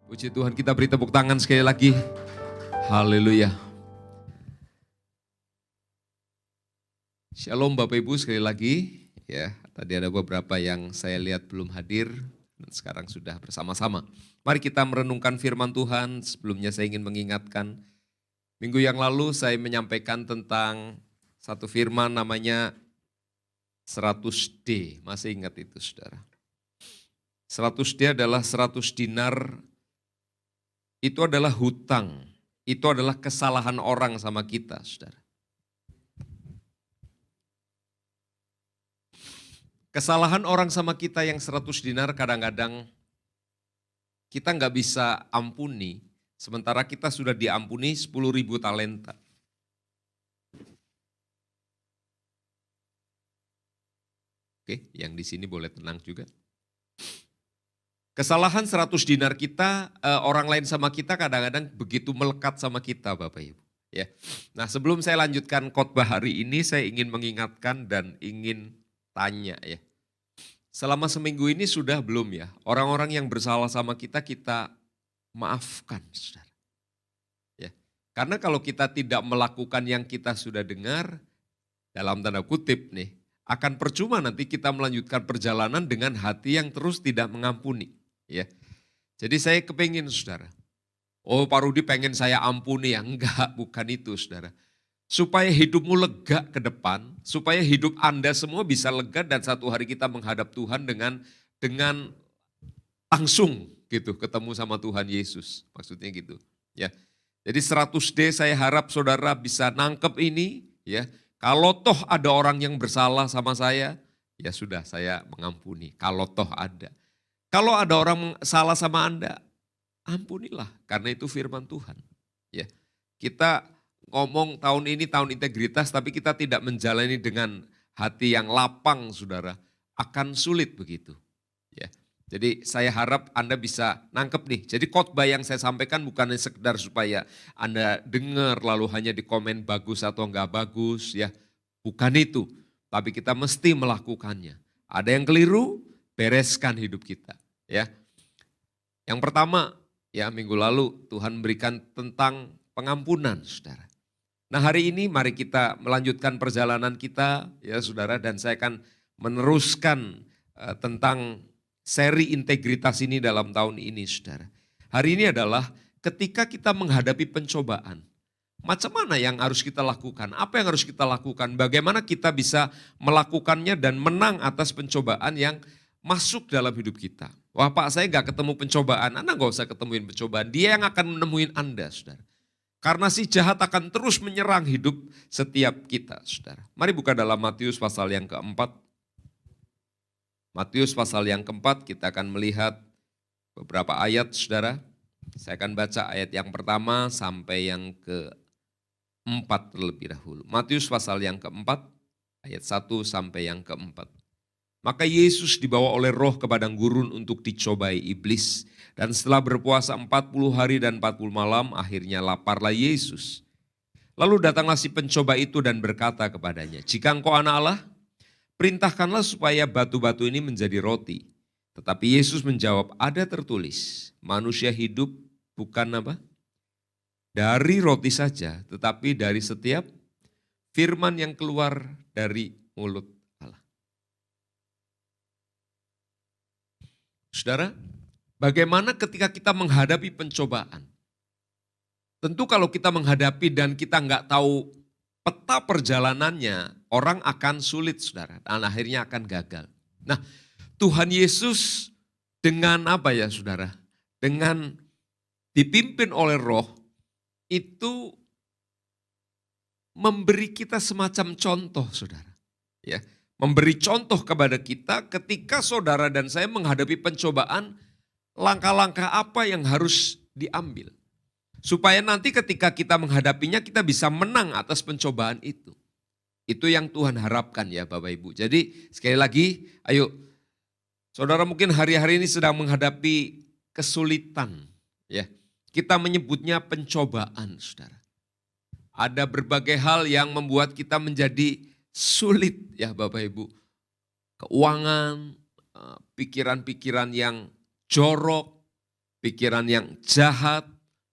Puji Tuhan, kita beri tepuk tangan sekali lagi. Haleluya. Shalom Bapak Ibu sekali lagi. Ya, tadi ada beberapa yang saya lihat belum hadir dan sekarang sudah bersama-sama. Mari kita merenungkan firman Tuhan. Sebelumnya saya ingin mengingatkan, minggu yang lalu saya menyampaikan tentang satu firman namanya 100D. Masih ingat itu saudara? 100D adalah 100 dinar. Itu adalah hutang, itu adalah kesalahan orang sama kita, saudara. Kesalahan orang sama kita yang 100 dinar kadang-kadang kita nggak bisa ampuni, sementara kita sudah diampuni 10.000 talenta. Oke, yang di sini boleh tenang juga. Kesalahan 100 dinar kita, orang lain sama kita kadang-kadang begitu melekat sama kita Bapak Ibu. Ya. Nah sebelum saya lanjutkan khotbah hari ini, saya ingin mengingatkan dan ingin tanya ya. Selama seminggu ini sudah belum ya, orang-orang yang bersalah sama kita, kita maafkan saudara. Ya. Karena kalau kita tidak melakukan yang kita sudah dengar, dalam tanda kutip nih, akan percuma nanti kita melanjutkan perjalanan dengan hati yang terus tidak mengampuni. Ya, jadi saya kepingin saudara, oh Pak Rudi pengen saya ampuni ya, enggak, bukan itu saudara. Supaya hidupmu lega ke depan, supaya hidup Anda semua bisa lega dan satu hari kita menghadap Tuhan dengan langsung gitu, ketemu sama Tuhan Yesus, maksudnya gitu. Ya, jadi 100D saya harap saudara bisa nangkep ini ya. Kalau toh ada orang yang bersalah sama saya, ya sudah saya mengampuni, kalau toh ada. Kalau ada orang salah sama Anda, ampunilah karena itu firman Tuhan. Ya, kita ngomong tahun ini tahun integritas tapi kita tidak menjalani dengan hati yang lapang saudara, akan sulit begitu. Ya, jadi saya harap Anda bisa nangkep nih. Jadi khotbah yang saya sampaikan bukan sekedar supaya Anda dengar lalu hanya di komen bagus atau enggak bagus ya. Bukan itu, tapi kita mesti melakukannya. Ada yang keliru, bereskan hidup kita. Ya, yang pertama ya minggu lalu Tuhan berikan tentang pengampunan saudara. Nah hari ini mari kita melanjutkan perjalanan kita ya saudara, dan saya akan meneruskan tentang seri integritas ini dalam tahun ini saudara. Hari ini adalah ketika kita menghadapi pencobaan, macam mana yang harus kita lakukan, apa yang harus kita lakukan, bagaimana kita bisa melakukannya dan menang atas pencobaan yang masuk dalam hidup kita. Wah Pak saya gak ketemu pencobaan, Anda gak usah ketemuin pencobaan, dia yang akan menemuin Anda saudara. Karena si jahat akan terus menyerang hidup setiap kita saudara. Mari buka dalam Matius pasal yang keempat. Matius pasal yang keempat kita akan melihat beberapa ayat saudara. Saya akan baca ayat yang pertama sampai yang keempat terlebih dahulu. Matius pasal yang keempat ayat 1 sampai yang keempat. Maka Yesus dibawa oleh roh ke padang gurun untuk dicobai iblis. Dan setelah berpuasa 40 hari dan 40 malam, akhirnya laparlah Yesus. Lalu datanglah si pencoba itu dan berkata kepadanya, jika engkau anak Allah, perintahkanlah supaya batu-batu ini menjadi roti. Tetapi Yesus menjawab, ada tertulis, manusia hidup bukan apa? Dari roti saja, tetapi dari setiap firman yang keluar dari mulut. Saudara, bagaimana ketika kita menghadapi pencobaan? Tentu kalau kita menghadapi dan kita nggak tahu peta perjalanannya, orang akan sulit saudara, dan akhirnya akan gagal. Nah, Tuhan Yesus dengan apa ya saudara? Dengan dipimpin oleh roh, itu memberi kita semacam contoh saudara. Ya. Memberi contoh kepada kita ketika saudara dan saya menghadapi pencobaan, langkah-langkah apa yang harus diambil. Supaya nanti ketika kita menghadapinya kita bisa menang atas pencobaan itu. Itu yang Tuhan harapkan ya Bapak Ibu. Jadi sekali lagi ayo saudara mungkin hari-hari ini sedang menghadapi kesulitan. Ya, kita menyebutnya pencobaan saudara. Ada berbagai hal yang membuat kita menjadi sulit ya Bapak Ibu. Keuangan, pikiran-pikiran yang jorok, pikiran yang jahat,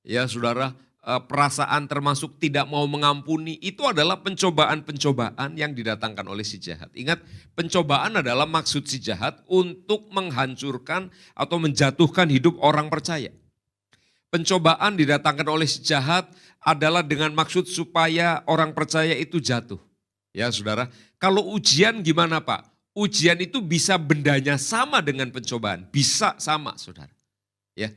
ya saudara, perasaan termasuk tidak mau mengampuni, itu adalah pencobaan-pencobaan yang didatangkan oleh si jahat. Ingat, pencobaan adalah maksud si jahat untuk menghancurkan atau menjatuhkan hidup orang percaya. Pencobaan didatangkan oleh si jahat adalah dengan maksud supaya orang percaya itu jatuh. Ya saudara, kalau ujian gimana Pak? Ujian itu bisa bendanya sama dengan pencobaan, bisa sama saudara. Ya.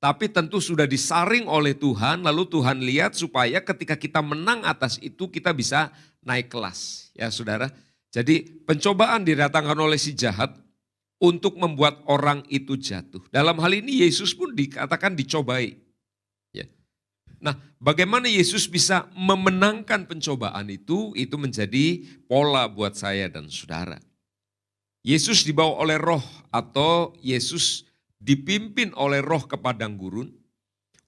Tapi tentu sudah disaring oleh Tuhan, lalu Tuhan lihat supaya ketika kita menang atas itu kita bisa naik kelas. Ya saudara, jadi pencobaan didatangkan oleh si jahat untuk membuat orang itu jatuh. Dalam hal ini Yesus pun dikatakan dicobai. Ya. Nah, bagaimana Yesus bisa memenangkan pencobaan itu menjadi pola buat saya dan saudara. Yesus dibawa oleh roh atau Yesus dipimpin oleh roh ke padang gurun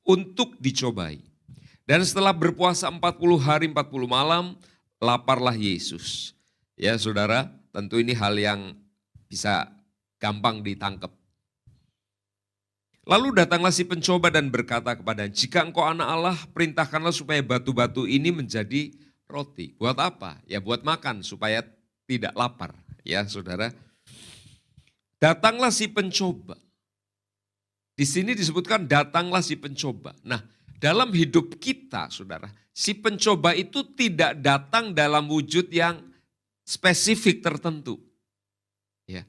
untuk dicobai. Dan setelah berpuasa 40 hari 40 malam, laparlah Yesus. Ya saudara, tentu ini hal yang bisa gampang ditangkap. Lalu datanglah si pencoba dan berkata kepadanya, jika engkau anak Allah, perintahkanlah supaya batu-batu ini menjadi roti. Buat apa? Ya buat makan supaya tidak lapar. Ya saudara, datanglah si pencoba. Di sini disebutkan datanglah si pencoba. Nah, dalam hidup kita, saudara, si pencoba itu tidak datang dalam wujud yang spesifik tertentu. Ya.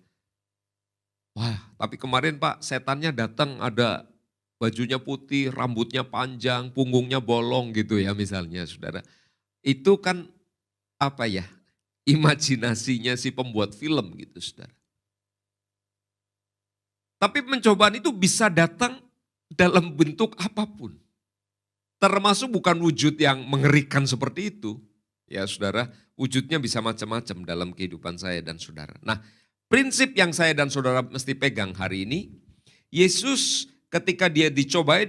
Wah, tapi kemarin Pak, setannya datang ada bajunya putih, rambutnya panjang, punggungnya bolong gitu ya misalnya, saudara. Itu kan apa ya? Imajinasinya si pembuat film gitu, saudara. Tapi pencobaan itu bisa datang dalam bentuk apapun. Termasuk bukan wujud yang mengerikan seperti itu. Ya saudara, wujudnya bisa macam-macam dalam kehidupan saya dan saudara. Nah, prinsip yang saya dan saudara mesti pegang hari ini, Yesus ketika dia dicobai,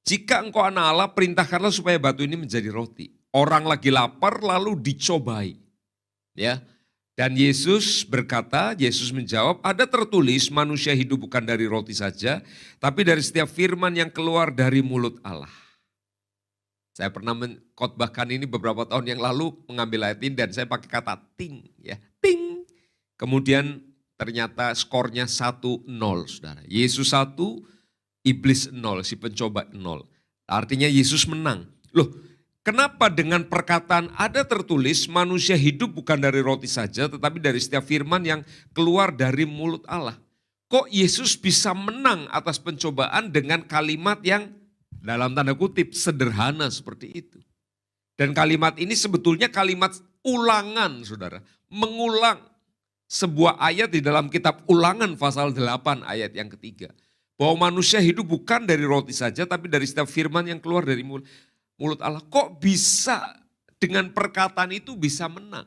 jika engkau anak Allah, perintahkanlah supaya batu ini menjadi roti. Orang lagi lapar lalu dicobai. Ya. Dan Yesus berkata, Yesus menjawab, ada tertulis manusia hidup bukan dari roti saja, tapi dari setiap firman yang keluar dari mulut Allah. Saya pernah mengkhotbahkan ini beberapa tahun yang lalu, mengambil ayat ini dan saya pakai kata ting, ya, ting. Kemudian ternyata skornya 1-0, saudara. Yesus 1, iblis 0, si pencoba 0. Artinya Yesus menang. Loh, kenapa dengan perkataan ada tertulis manusia hidup bukan dari roti saja tetapi dari setiap firman yang keluar dari mulut Allah. Kok Yesus bisa menang atas pencobaan dengan kalimat yang dalam tanda kutip sederhana seperti itu. Dan kalimat ini sebetulnya kalimat ulangan saudara. Mengulang sebuah ayat di dalam kitab Ulangan pasal 8 ayat yang ketiga. Bahwa manusia hidup bukan dari roti saja tapi dari setiap firman yang keluar dari mulut Allah. Kok bisa dengan perkataan itu bisa menang?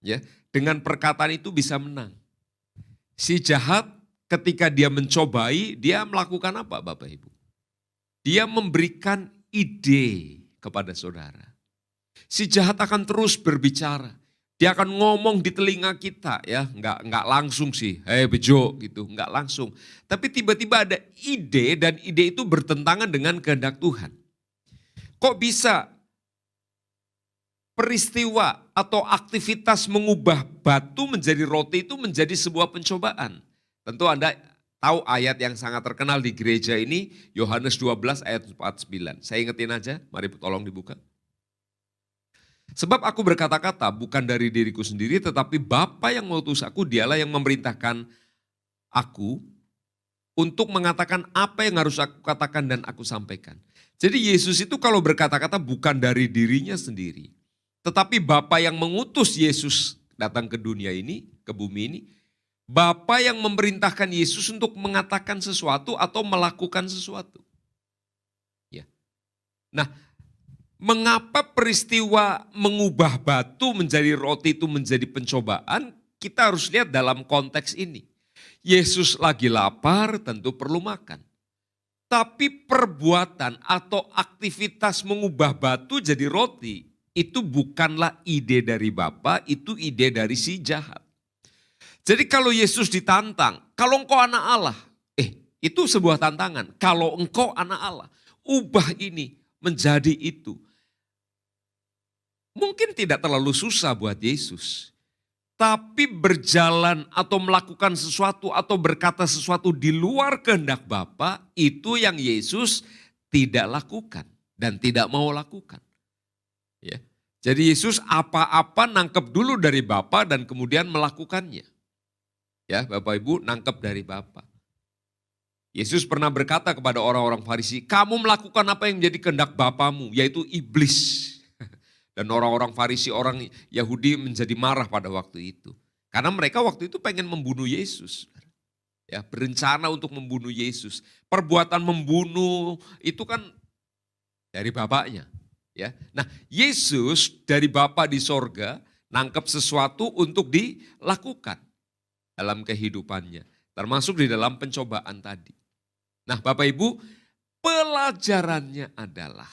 Ya, dengan perkataan itu bisa menang. Si jahat ketika dia mencobai, dia melakukan apa Bapak Ibu? Dia memberikan ide kepada saudara. Si jahat akan terus berbicara. Dia akan ngomong di telinga kita ya, enggak langsung sih, hei bejo gitu, enggak langsung. Tapi tiba-tiba ada ide dan ide itu bertentangan dengan kehendak Tuhan. Kok bisa peristiwa atau aktivitas mengubah batu menjadi roti itu menjadi sebuah pencobaan? Tentu Anda tahu ayat yang sangat terkenal di gereja ini, Yohanes 12 ayat 49. Saya ingetin aja, mari tolong dibuka. Sebab aku berkata-kata bukan dari diriku sendiri tetapi Bapa yang mengutus aku, dialah yang memerintahkan aku untuk mengatakan apa yang harus aku katakan dan aku sampaikan. Jadi Yesus itu kalau berkata-kata bukan dari dirinya sendiri. Tetapi Bapa yang mengutus Yesus datang ke dunia ini, ke bumi ini. Bapa yang memerintahkan Yesus untuk mengatakan sesuatu atau melakukan sesuatu. Ya. Nah, mengapa peristiwa mengubah batu menjadi roti itu menjadi pencobaan? Kita harus lihat dalam konteks ini. Yesus lagi lapar, tentu perlu makan. Tapi perbuatan atau aktivitas mengubah batu jadi roti, itu bukanlah ide dari Bapa, itu ide dari si jahat. Jadi kalau Yesus ditantang, kalau engkau anak Allah, Itu sebuah tantangan. Kalau engkau anak Allah, ubah ini menjadi itu. Mungkin tidak terlalu susah buat Yesus. Tapi berjalan atau melakukan sesuatu atau berkata sesuatu di luar kehendak Bapa, itu yang Yesus tidak lakukan dan tidak mau lakukan. Ya. Jadi Yesus apa-apa nangkep dulu dari Bapa dan kemudian melakukannya. Ya, Bapak Ibu nangkep dari Bapa. Yesus pernah berkata kepada orang-orang Farisi, kamu melakukan apa yang menjadi kehendak bapamu, yaitu iblis. Dan orang-orang Farisi, orang Yahudi menjadi marah pada waktu itu. Karena mereka waktu itu pengen membunuh Yesus. Ya, berencana untuk membunuh Yesus. Perbuatan membunuh itu kan dari bapaknya. Ya. Nah, Yesus dari Bapa di sorga nangkep sesuatu untuk dilakukan dalam kehidupannya. Termasuk di dalam pencobaan tadi. Nah Bapak Ibu, pelajarannya adalah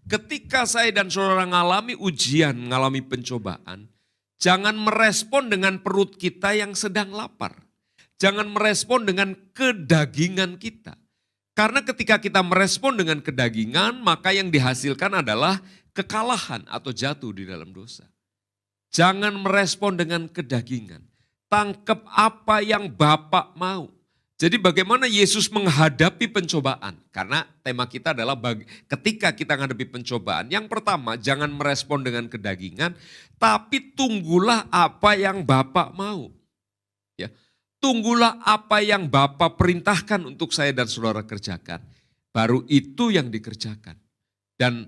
ketika saya dan saudara mengalami ujian, mengalami pencobaan, jangan merespon dengan perut kita yang sedang lapar. Jangan merespon dengan kedagingan kita. Karena ketika kita merespon dengan kedagingan, maka yang dihasilkan adalah kekalahan atau jatuh di dalam dosa. Jangan merespon dengan kedagingan. Tangkap apa yang Bapak mau. Jadi bagaimana Yesus menghadapi pencobaan? Karena tema kita adalah ketika kita menghadapi pencobaan. Yang pertama, jangan merespon dengan kedagingan, tapi tunggulah apa yang Bapa mau. Ya, tunggulah apa yang Bapa perintahkan untuk saya dan saudara kerjakan. Baru itu yang dikerjakan. Dan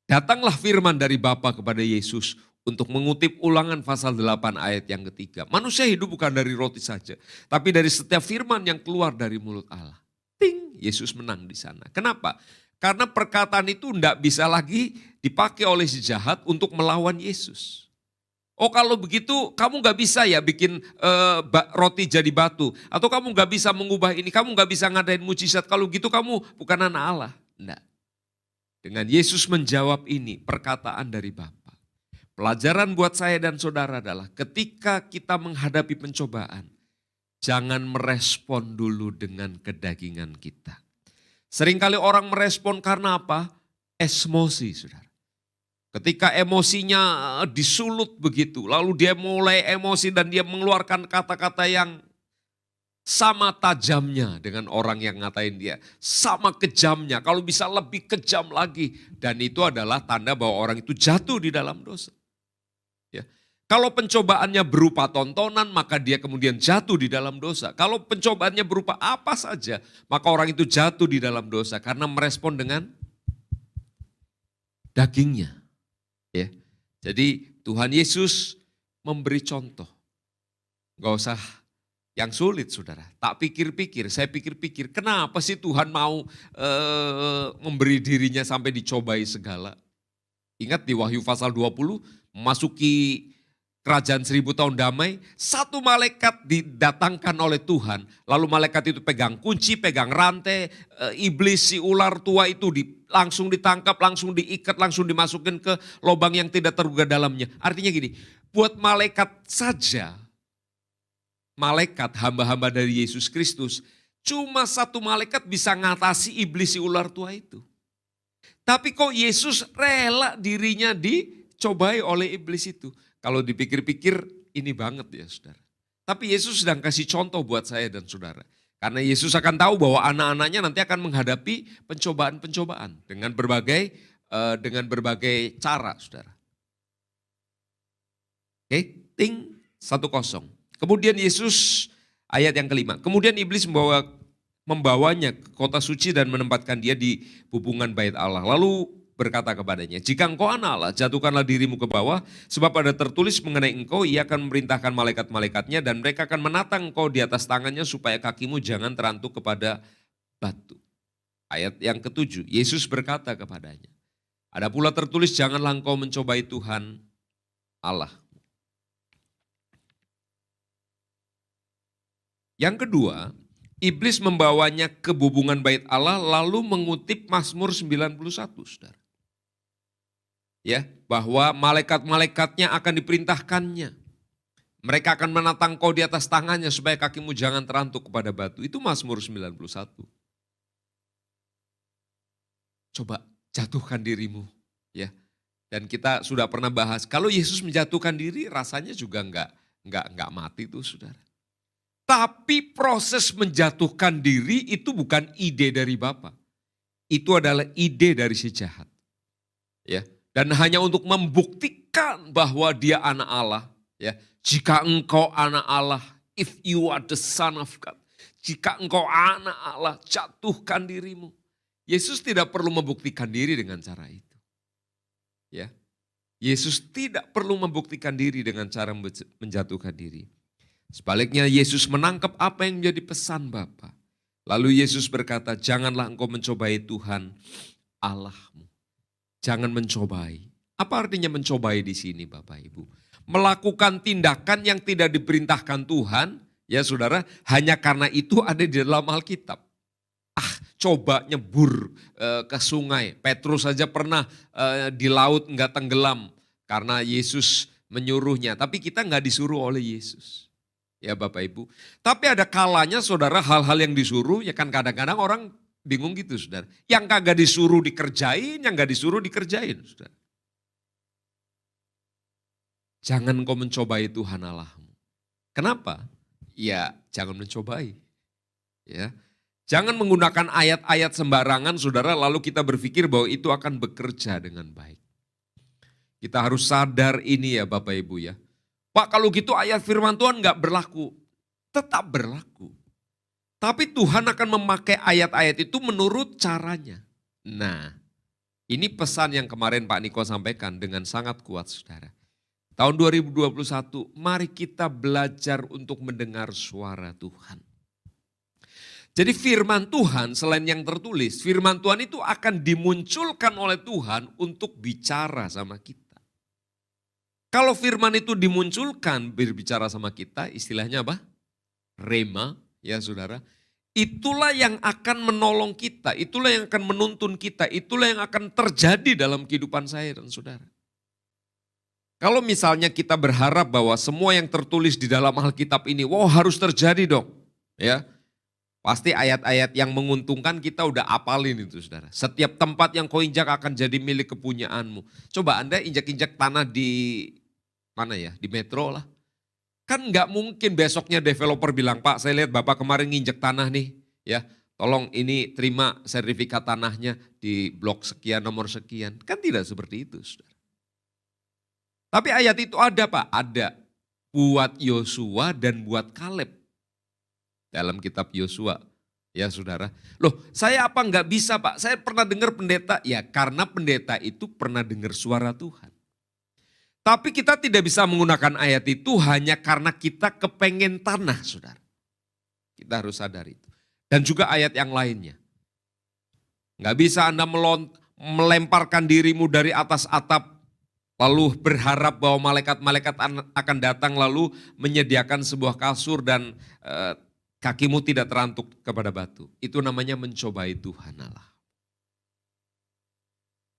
datanglah firman dari Bapa kepada Yesus untuk mengutip Ulangan pasal 8 ayat yang ketiga. Manusia hidup bukan dari roti saja, tapi dari setiap firman yang keluar dari mulut Allah. Ting, Yesus menang di sana. Kenapa? Karena perkataan itu tidak bisa lagi dipakai oleh si jahat untuk melawan Yesus. Oh kalau begitu kamu gak bisa ya bikin roti jadi batu. Atau kamu gak bisa mengubah ini, kamu gak bisa ngadain mujizat. Kalau gitu kamu bukan anak Allah. Enggak. Dengan Yesus menjawab ini perkataan dari Bapa. Pelajaran buat saya dan saudara adalah ketika kita menghadapi pencobaan, jangan merespon dulu dengan kedagingan kita. Seringkali orang merespon karena apa? Emosi, saudara. Ketika emosinya disulut begitu, lalu dia mulai emosi dan dia mengeluarkan kata-kata yang sama tajamnya dengan orang yang ngatain dia. Sama kejamnya, kalau bisa lebih kejam lagi. Dan itu adalah tanda bahwa orang itu jatuh di dalam dosa. Kalau pencobaannya berupa tontonan, maka dia kemudian jatuh di dalam dosa. Kalau pencobaannya berupa apa saja, maka orang itu jatuh di dalam dosa karena merespon dengan dagingnya. Ya. Jadi Tuhan Yesus memberi contoh. Gak usah yang sulit saudara. Tak pikir-pikir, saya pikir-pikir kenapa sih Tuhan mau memberi dirinya sampai dicobai segala. Ingat di Wahyu pasal 20, memasuki Kerajaan 1000 tahun damai, satu malaikat didatangkan oleh Tuhan. Lalu malaikat itu pegang kunci, pegang rantai, iblis si ular tua itu langsung ditangkap, langsung diikat, langsung dimasukin ke lubang yang tidak terduga dalamnya. Artinya gini, buat malaikat saja, malaikat hamba-hamba dari Yesus Kristus, cuma satu malaikat bisa ngatasi iblis si ular tua itu. Tapi kok Yesus rela dirinya dicobai oleh iblis itu. Kalau dipikir-pikir ini banget ya saudara. Tapi Yesus sedang kasih contoh buat saya dan saudara. Karena Yesus akan tahu bahwa anak-anaknya nanti akan menghadapi pencobaan-pencobaan dengan berbagai cara saudara. Oke, ting 1-0. Kemudian Yesus ayat yang kelima. Kemudian iblis membawanya ke kota suci dan menempatkan dia di hubungan bait Allah. Lalu berkata kepadanya, jika engkau anak Allah, jatuhkanlah dirimu ke bawah, sebab ada tertulis mengenai engkau, ia akan memerintahkan malaikat-malaikatnya dan mereka akan menatang engkau di atas tangannya supaya kakimu jangan terantuk kepada batu. Ayat yang ke-7, Yesus berkata kepadanya, ada pula tertulis janganlah engkau mencobai Tuhan Allah. Yang kedua, iblis membawanya ke hubungan bait Allah lalu mengutip Mazmur 91, saudara. Ya, bahwa malaikat-malaikatnya akan diperintahkannya Mereka akan menatang kau di atas tangannya supaya kakimu jangan terantuk kepada batu. Itu Mazmur 91. Coba jatuhkan dirimu, ya. Dan kita sudah pernah bahas, kalau Yesus menjatuhkan diri rasanya juga enggak mati tuh saudara. Tapi proses menjatuhkan diri itu bukan ide dari Bapa. Itu adalah ide dari si jahat. Ya. Dan hanya untuk membuktikan bahwa dia anak Allah, ya. Jika engkau anak Allah, if you are the son of God. Jika engkau anak Allah, jatuhkan dirimu. Yesus tidak perlu membuktikan diri dengan cara itu. Ya. Yesus tidak perlu membuktikan diri dengan cara menjatuhkan diri. Sebaliknya Yesus menangkap apa yang menjadi pesan Bapa. Lalu Yesus berkata, janganlah engkau mencobai Tuhan Allahmu. Jangan mencobai. Apa artinya mencobai di sini Bapak Ibu? Melakukan tindakan yang tidak diperintahkan Tuhan, ya saudara, hanya karena itu ada di dalam Alkitab. Coba nyebur ke sungai. Petrus saja pernah di laut enggak tenggelam karena Yesus menyuruhnya. Tapi kita enggak disuruh oleh Yesus. Ya Bapak Ibu. Tapi ada kalanya saudara hal-hal yang disuruh, ya kan kadang-kadang orang bingung gitu saudara. Yang kagak disuruh dikerjain, yang enggak disuruh dikerjain saudara. Jangan kau mencobai Tuhan Allahmu. Kenapa? Ya jangan mencobai. Ya. Jangan menggunakan ayat-ayat sembarangan saudara lalu kita berpikir bahwa itu akan bekerja dengan baik. Kita harus sadar ini ya Bapak Ibu ya. Pak kalau gitu ayat firman Tuhan enggak berlaku. Tetap berlaku. Tapi Tuhan akan memakai ayat-ayat itu menurut caranya. Nah ini pesan yang kemarin Pak Niko sampaikan dengan sangat kuat saudara. Tahun 2021, mari kita belajar untuk mendengar suara Tuhan. Jadi firman Tuhan selain yang tertulis, firman Tuhan itu akan dimunculkan oleh Tuhan untuk bicara sama kita. Kalau firman itu dimunculkan berbicara sama kita, istilahnya apa? Rema, ya saudara. Itulah yang akan menolong kita, itulah yang akan menuntun kita, itulah yang akan terjadi dalam kehidupan saya dan saudara. Kalau misalnya kita berharap bahwa semua yang tertulis di dalam Alkitab ini, wow harus terjadi dong. Ya, pasti ayat-ayat yang menguntungkan kita udah apalin itu saudara. Setiap tempat yang kau injak akan jadi milik kepunyaanmu. Coba Anda injak-injak tanah di mana ya, di Metro lah. Kan nggak mungkin besoknya developer bilang, Pak saya lihat Bapak kemarin nginjek tanah nih. Ya, tolong ini terima sertifikat tanahnya di blok sekian, nomor sekian. Kan tidak seperti itu saudara. Tapi ayat itu ada Pak, ada buat Yosua dan buat Kaleb dalam kitab Yosua. Ya saudara, loh saya apa enggak bisa Pak, saya pernah dengar pendeta, ya karena pendeta itu pernah dengar suara Tuhan. Tapi kita tidak bisa menggunakan ayat itu hanya karena kita kepengen tanah saudara. Kita harus sadar itu. Dan juga ayat yang lainnya. Enggak bisa Anda melemparkan dirimu dari atas atap, lalu berharap bahwa malaikat-malaikat akan datang lalu menyediakan sebuah kasur dan kakimu tidak terantuk kepada batu. Itu namanya mencobai Tuhan Allah.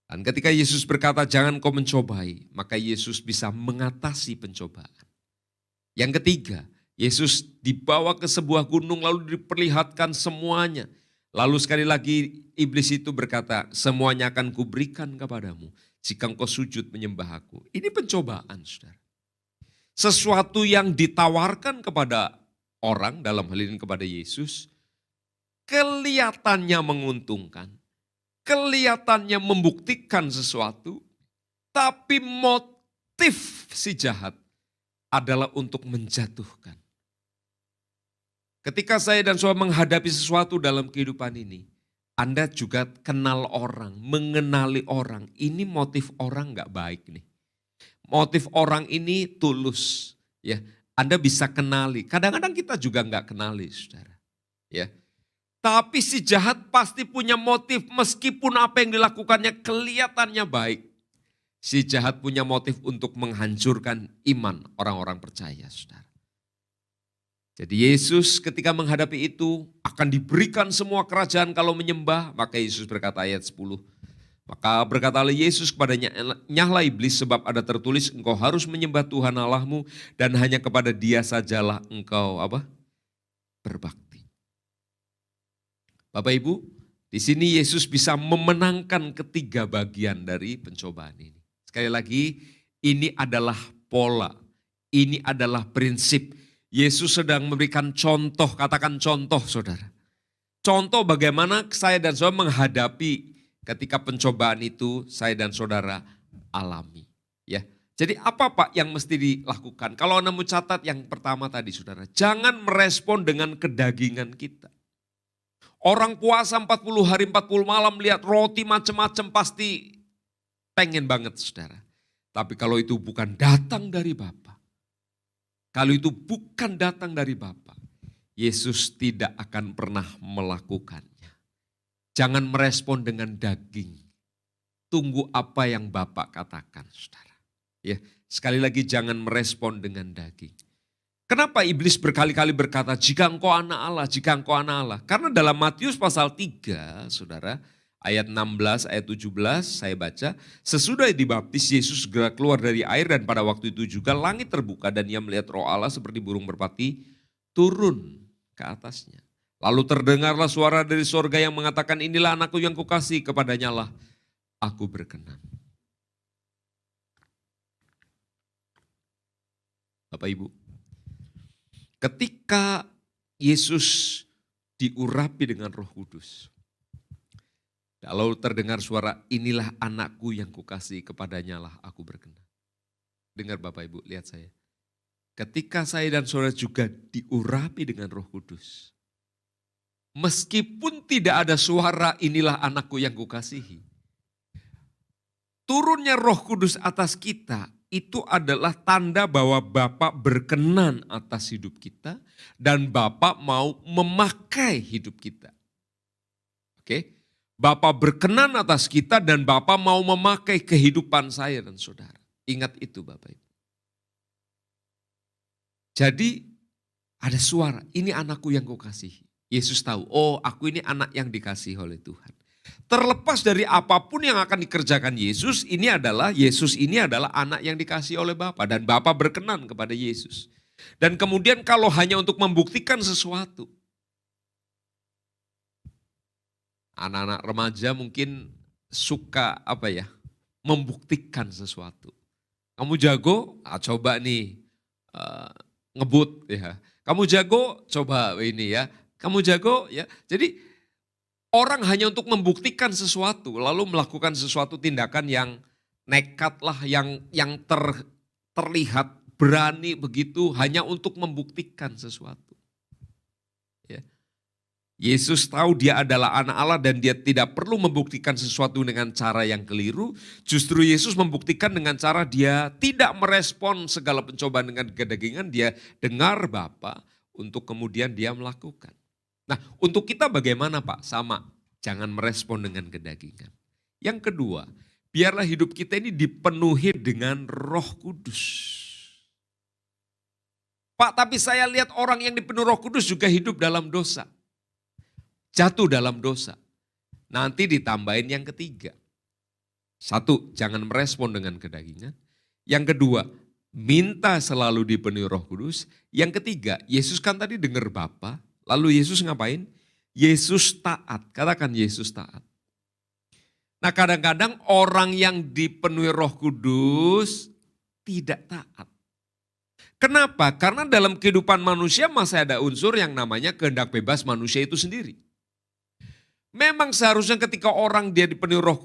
Dan ketika Yesus berkata jangan kau mencobai, maka Yesus bisa mengatasi pencobaan. Yang ketiga, Yesus dibawa ke sebuah gunung lalu diperlihatkan semuanya. Lalu sekali lagi iblis itu berkata, semuanya akan kuberikan kepadamu jika engkau sujud menyembah aku. Ini pencobaan saudara. Sesuatu yang ditawarkan kepada orang, dalam hal ini kepada Yesus, kelihatannya menguntungkan, kelihatannya membuktikan sesuatu, tapi motif si jahat adalah untuk menjatuhkan. Ketika saya dan saudara menghadapi sesuatu dalam kehidupan ini, Anda juga kenal orang, mengenali orang. Ini motif orang gak baik nih. Motif orang ini tulus. Ya, Anda bisa kenali. Kadang-kadang kita juga gak kenali, saudara. Ya, tapi si jahat pasti punya motif meskipun apa yang dilakukannya kelihatannya baik. Si jahat punya motif untuk menghancurkan iman orang-orang percaya, saudara. Jadi Yesus ketika menghadapi itu akan diberikan semua kerajaan kalau menyembah. Maka Yesus berkata ayat 10. Maka berkatalah Yesus kepadanya, nyahlah iblis, sebab ada tertulis engkau harus menyembah Tuhan Allahmu dan hanya kepada Dia sajalah engkau berbakti. Bapak Ibu, di sini Yesus bisa memenangkan ketiga bagian dari pencobaan ini. Sekali lagi, ini adalah pola, ini adalah prinsip. Yesus sedang memberikan contoh, katakan contoh saudara. Contoh bagaimana saya dan saudara menghadapi ketika pencobaan itu saya dan saudara alami. Ya, jadi apa Pak yang mesti dilakukan? Kalau Anda mau catat yang pertama tadi saudara, jangan merespon dengan kedagingan kita. Orang puasa 40 hari 40 malam lihat roti macam-macam pasti pengen banget saudara. Tapi kalau itu bukan datang dari Bapa, kalau itu bukan datang dari Bapa, Yesus tidak akan pernah melakukannya. Jangan merespon dengan daging. Tunggu apa yang Bapa katakan, saudara. Ya, sekali lagi jangan merespon dengan daging. Kenapa iblis berkali-kali berkata, jika engkau anak Allah, jika engkau anak Allah. Karena dalam Matius pasal 3, saudara, ayat 16, ayat 17, saya baca, sesudah dibaptis Yesus segera keluar dari air dan pada waktu itu juga langit terbuka dan ia melihat roh Allah seperti burung merpati turun ke atasnya. Lalu terdengarlah suara dari sorga yang mengatakan, inilah anakku yang kukasihi, kepadanya lah aku berkenan. Bapak Ibu, ketika Yesus diurapi dengan Roh Kudus, lalu terdengar suara, inilah anakku yang kukasihi, kepadanya lah aku berkenan. Dengar Bapak Ibu, lihat saya. Ketika saya dan saudara juga diurapi dengan Roh Kudus, meskipun tidak ada suara inilah anakku yang kukasihi, turunnya Roh Kudus atas kita itu adalah tanda bahwa Bapa berkenan atas hidup kita dan Bapa mau memakai hidup kita. Oke? Bapa berkenan atas kita dan Bapa mau memakai kehidupan saya dan saudara. Ingat itu Bapak Ibu. Jadi ada suara, ini anakku yang kukasihi. Yesus tahu, oh aku ini anak yang dikasihi oleh Tuhan. Terlepas dari apapun yang akan dikerjakan Yesus, Yesus ini adalah anak yang dikasihi oleh Bapa dan Bapa berkenan kepada Yesus. Dan kemudian kalau hanya untuk membuktikan sesuatu, anak-anak remaja mungkin suka membuktikan sesuatu. Kamu jago, coba nih ngebut ya. Kamu jago, coba ini ya. Kamu jago ya. Jadi orang hanya untuk membuktikan sesuatu lalu melakukan sesuatu tindakan yang nekat lah, yang terlihat berani begitu hanya untuk membuktikan sesuatu. Ya. Yesus tahu dia adalah anak Allah dan dia tidak perlu membuktikan sesuatu dengan cara yang keliru. Justru Yesus membuktikan dengan cara dia tidak merespon segala pencobaan dengan kedagingan. Dia dengar Bapa untuk kemudian dia melakukan. Nah untuk kita bagaimana Pak? Sama, jangan merespon dengan kedagingan. Yang kedua, biarlah hidup kita ini dipenuhi dengan Roh Kudus. Pak tapi saya lihat orang yang dipenuhi Roh Kudus juga hidup dalam dosa. Jatuh dalam dosa. Nanti ditambahin yang ketiga. Satu, jangan merespon dengan kedagingan. Yang kedua, minta selalu dipenuhi Roh Kudus. Yang ketiga, Yesus kan tadi dengar Bapa, lalu Yesus ngapain? Yesus taat, katakan Yesus taat. Nah kadang-kadang orang yang dipenuhi Roh Kudus tidak taat. Kenapa? Karena dalam kehidupan manusia masih ada unsur yang namanya kehendak bebas manusia itu sendiri. Memang seharusnya ketika orang dia dipenuhi Roh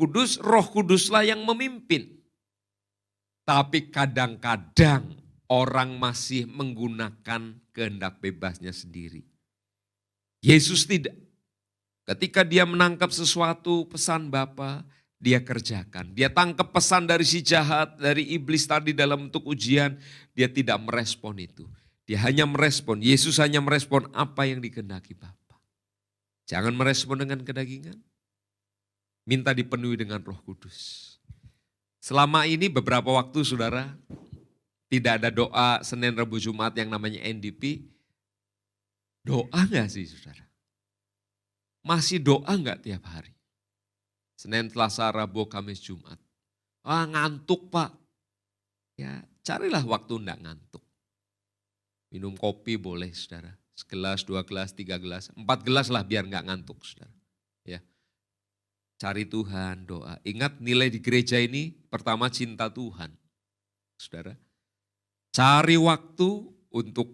Kuduslah yang memimpin. Tapi kadang-kadang orang masih menggunakan kehendak bebasnya sendiri. Yesus tidak. Ketika dia menangkap sesuatu pesan Bapa, dia kerjakan. Dia tangkap pesan dari si jahat, dari iblis tadi dalam bentuk ujian, dia tidak merespon itu. Dia hanya merespon, Yesus hanya merespon apa yang dikehendaki Bapa. Jangan merespon dengan kedagingan. Minta dipenuhi dengan Roh Kudus. Selama ini beberapa waktu saudara, tidak ada doa Senin, Rabu, Jumat yang namanya NDP. Doa enggak sih saudara? Masih doa enggak tiap hari? Senin, Selasa, Rabu, Kamis, Jumat. Ngantuk Pak. Ya carilah waktu enggak ngantuk. Minum kopi boleh saudara. Segelas, 2 gelas, 3 gelas, 4 gelas lah biar enggak ngantuk saudara. Ya. Cari Tuhan, doa. Ingat nilai di gereja ini pertama cinta Tuhan. Saudara. Cari waktu untuk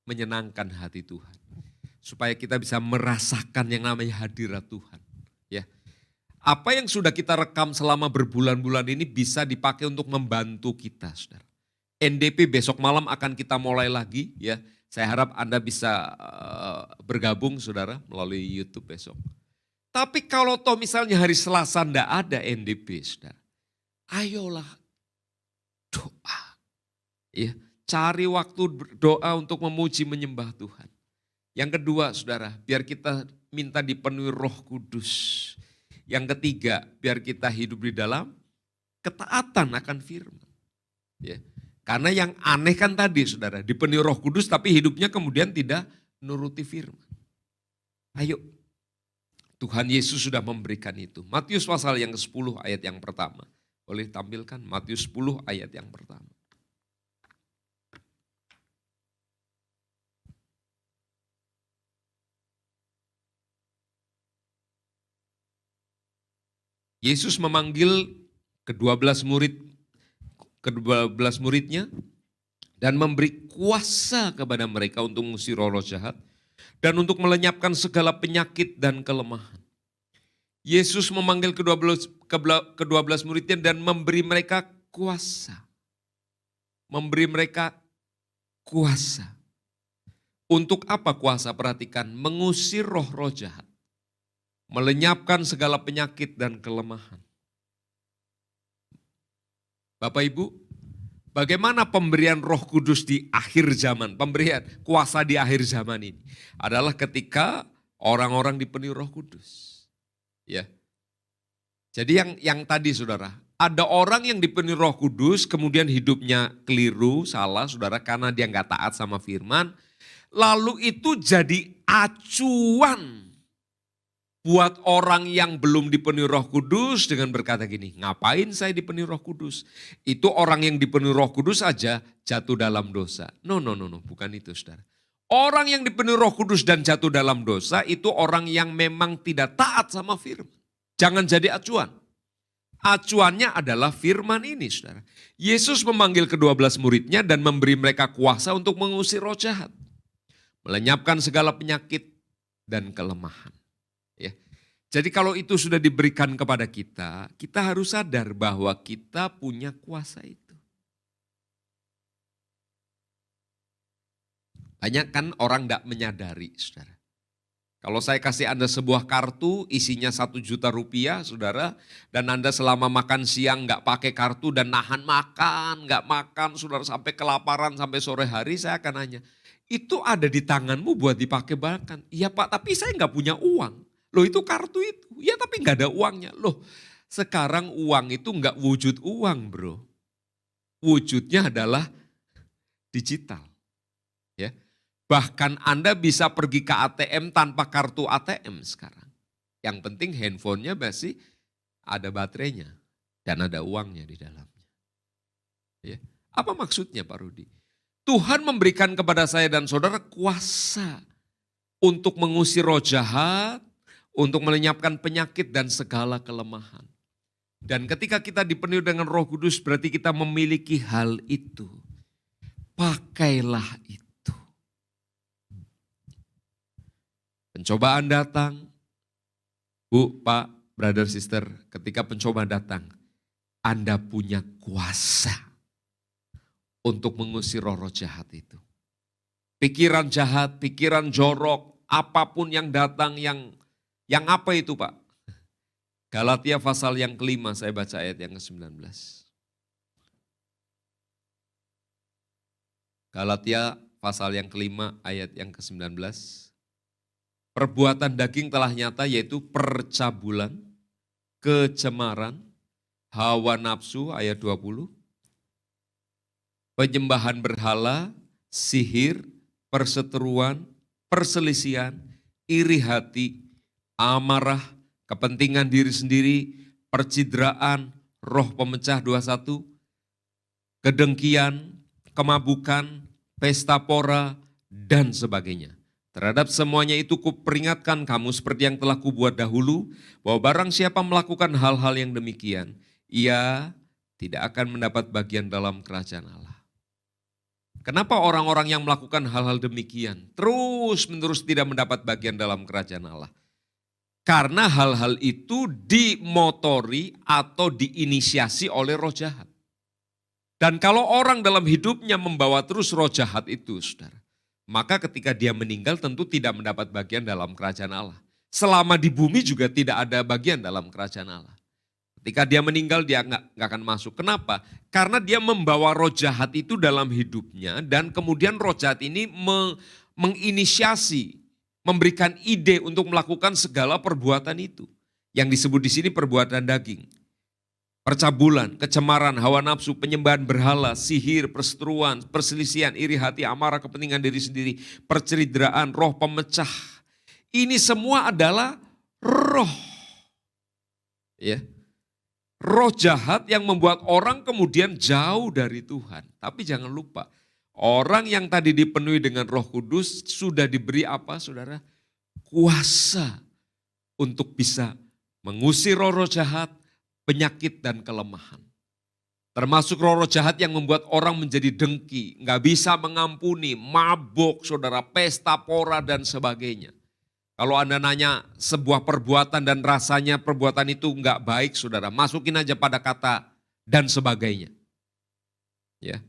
menyenangkan hati Tuhan. Supaya kita bisa merasakan yang namanya hadirat Tuhan. Ya. Apa yang sudah kita rekam selama berbulan-bulan ini bisa dipakai untuk membantu kita, saudara. NDP besok malam akan kita mulai lagi, ya. Saya harap Anda bisa bergabung, saudara, melalui YouTube besok. Tapi kalau toh misalnya hari Selasa enggak ada NDP, saudara. Ayolah doa. Ya, cari waktu doa untuk memuji menyembah Tuhan. Yang kedua, saudara, biar kita minta dipenuhi Roh Kudus. Yang ketiga, biar kita hidup di dalam ketaatan akan firman. Ya. Karena yang aneh kan tadi saudara, dipenuhi Roh Kudus tapi hidupnya kemudian tidak nuruti firman. Ayo, Tuhan Yesus sudah memberikan itu. Matius pasal yang ke-10 ayat yang pertama. Boleh tampilkan Matius 10 ayat yang pertama. Yesus memanggil ke-12 muridnya dan memberi kuasa kepada mereka untuk mengusir roh jahat dan untuk melenyapkan segala penyakit dan kelemahan. Yesus memanggil ke-12 muridnya dan memberi mereka kuasa. Memberi mereka kuasa. Untuk apa kuasa? Perhatikan, mengusir roh-roh jahat. Melenyapkan segala penyakit dan kelemahan. Bapak Ibu, bagaimana pemberian Roh Kudus di akhir zaman? Pemberian kuasa di akhir zaman ini adalah ketika orang-orang dipenuhi Roh Kudus. Ya. Jadi yang tadi saudara, ada orang yang dipenuhi Roh Kudus kemudian hidupnya keliru, salah saudara karena dia nggak taat sama firman. Lalu itu jadi acuan buat orang yang belum dipenuhi Roh Kudus dengan berkata gini, ngapain saya dipenuhi Roh Kudus? Itu orang yang dipenuhi Roh Kudus aja jatuh dalam dosa. No, bukan itu saudara. Orang yang dipenuhi Roh Kudus dan jatuh dalam dosa itu orang yang memang tidak taat sama firman. Jangan jadi acuan. Acuannya adalah firman ini saudara. Yesus memanggil ke-12 muridnya dan memberi mereka kuasa untuk mengusir roh jahat. Melenyapkan segala penyakit dan kelemahan. Ya. Jadi kalau itu sudah diberikan kepada kita, kita harus sadar bahwa kita punya kuasa itu. Banyak kan orang tidak menyadari, saudara. Kalau saya kasih Anda sebuah kartu isinya 1 juta rupiah, saudara, dan Anda selama makan siang nggak pakai kartu dan nahan makan, nggak makan, saudara sampai kelaparan sampai sore hari, saya akan nanya, itu ada di tanganmu buat dipakai makan. Iya Pak, tapi saya nggak punya uang. Loh itu kartu itu, ya tapi nggak ada uangnya. Loh sekarang uang itu nggak wujud uang bro. Wujudnya adalah digital. Ya. Bahkan Anda bisa pergi ke ATM tanpa kartu ATM sekarang. Yang penting handphonenya masih ada baterainya dan ada uangnya di dalamnya. Ya. Apa maksudnya Pak Rudi? Tuhan memberikan kepada saya dan saudara kuasa untuk mengusir roh jahat, untuk melenyapkan penyakit dan segala kelemahan. Dan ketika kita dipenuhi dengan Roh Kudus berarti kita memiliki hal itu. Pakailah itu. Pencobaan datang. Bu, Pak, brother, sister, ketika pencobaan datang, Anda punya kuasa untuk mengusir roh-roh jahat itu. Pikiran jahat, pikiran jorok, apapun yang datang yang apa itu Pak? Galatia pasal yang ke-5, saya baca ayat yang ke-19. Galatia pasal yang ke-5 ayat yang ke-19. Perbuatan daging telah nyata yaitu percabulan, kecemaran, hawa nafsu ayat 20. Penyembahan berhala, sihir, perseteruan, perselisihan, iri hati, amarah, kepentingan diri sendiri, percidraan, roh pemecah 21, kedengkian, kemabukan, pesta pora, dan sebagainya. Terhadap semuanya itu kuperingatkan kamu seperti yang telah kubuat dahulu, bahwa barang siapa melakukan hal-hal yang demikian, ia tidak akan mendapat bagian dalam kerajaan Allah. Kenapa orang-orang yang melakukan hal-hal demikian terus-menerus tidak mendapat bagian dalam kerajaan Allah? Karena hal-hal itu dimotori atau diinisiasi oleh roh jahat. Dan kalau orang dalam hidupnya membawa terus roh jahat itu, saudara, maka ketika dia meninggal tentu tidak mendapat bagian dalam kerajaan Allah. Selama di bumi juga tidak ada bagian dalam kerajaan Allah. Ketika dia meninggal dia nggak akan masuk. Kenapa? Karena dia membawa roh jahat itu dalam hidupnya dan kemudian roh jahat ini menginisiasi, memberikan ide untuk melakukan segala perbuatan itu. Yang disebut di sini perbuatan daging. Percabulan, kecemaran, hawa nafsu, penyembahan berhala, sihir, perseteruan, perselisihan, iri hati, amarah, kepentingan diri sendiri, perceridraan, roh pemecah. Ini semua adalah roh. Ya. Roh jahat yang membuat orang kemudian jauh dari Tuhan. Tapi jangan lupa, orang yang tadi dipenuhi dengan Roh Kudus sudah diberi apa, saudara? Kuasa untuk bisa mengusir roh-roh jahat, penyakit dan kelemahan. Termasuk roh-roh jahat yang membuat orang menjadi dengki, nggak bisa mengampuni, mabuk, saudara, pesta pora dan sebagainya. Kalau Anda nanya sebuah perbuatan dan rasanya perbuatan itu nggak baik, saudara, masukin aja pada kata dan sebagainya. Ya.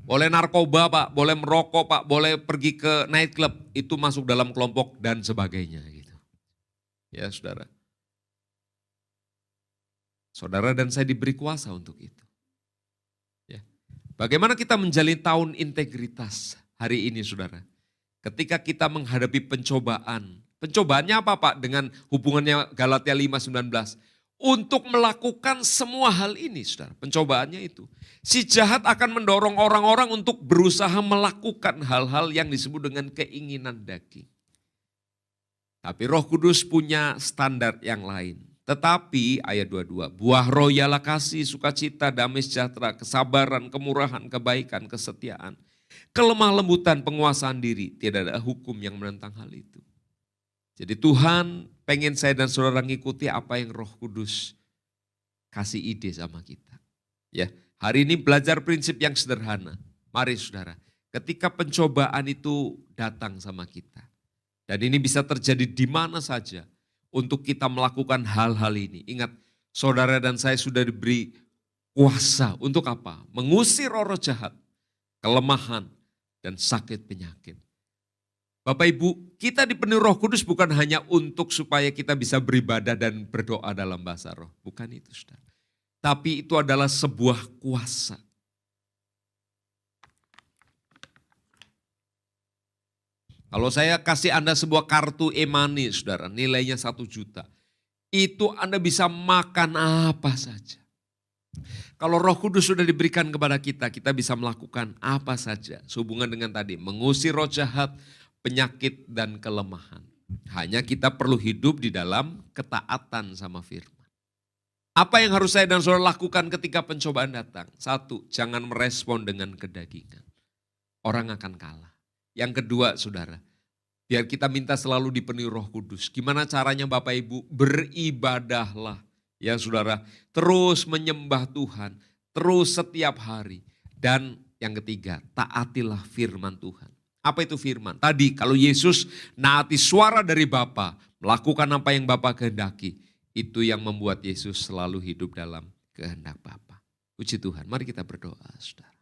Boleh narkoba Pak, boleh merokok Pak, boleh pergi ke nightclub, itu masuk dalam kelompok dan sebagainya. Gitu. Ya saudara. Saudara dan saya diberi kuasa untuk itu. Ya. Bagaimana kita menjalin tahun integritas hari ini saudara? Ketika kita menghadapi pencobaan. Pencobaannya apa Pak dengan hubungannya Galatia 5:19? Untuk melakukan semua hal ini saudara. Pencobaannya itu. Si jahat akan mendorong orang-orang untuk berusaha melakukan hal-hal yang disebut dengan keinginan daging. Tapi Roh Kudus punya standar yang lain. Tetapi ayat 22, buah roh ialah kasih, sukacita, damai sejahtera, kesabaran, kemurahan, kebaikan, kesetiaan. Kelemah lembutan, penguasaan diri, tidak ada hukum yang menentang hal itu. Jadi Tuhan pengen saya dan saudara ngikuti apa yang Roh Kudus kasih ide sama kita. Ya, hari ini belajar prinsip yang sederhana. Mari saudara, ketika pencobaan itu datang sama kita. Dan ini bisa terjadi di mana saja untuk kita melakukan hal-hal ini. Ingat, saudara dan saya sudah diberi kuasa untuk apa? Mengusir roh-roh jahat, kelemahan, dan sakit penyakit. Bapak Ibu, kita dipenuhi Roh Kudus bukan hanya untuk supaya kita bisa beribadah dan berdoa dalam bahasa roh. Bukan itu, saudara. Tapi itu adalah sebuah kuasa. Kalau saya kasih Anda sebuah kartu e-money, saudara, nilainya 1 juta. Itu Anda bisa makan apa saja. Kalau Roh Kudus sudah diberikan kepada kita, kita bisa melakukan apa saja. Sehubungan dengan tadi, mengusir roh jahat, penyakit dan kelemahan. Hanya kita perlu hidup di dalam ketaatan sama firman. Apa yang harus saya dan saudara lakukan ketika pencobaan datang? 1, jangan merespon dengan kedagingan. Orang akan kalah. Yang kedua, saudara, biar kita minta selalu dipenuhi Roh Kudus. Gimana caranya Bapak Ibu? Beribadahlah. Ya saudara, terus menyembah Tuhan, terus setiap hari. Dan yang ketiga, taatilah firman Tuhan. Apa itu firman? Tadi kalau Yesus naati suara dari Bapa, melakukan apa yang Bapa kehendaki, itu yang membuat Yesus selalu hidup dalam kehendak Bapa. Puji Tuhan, mari kita berdoa saudara.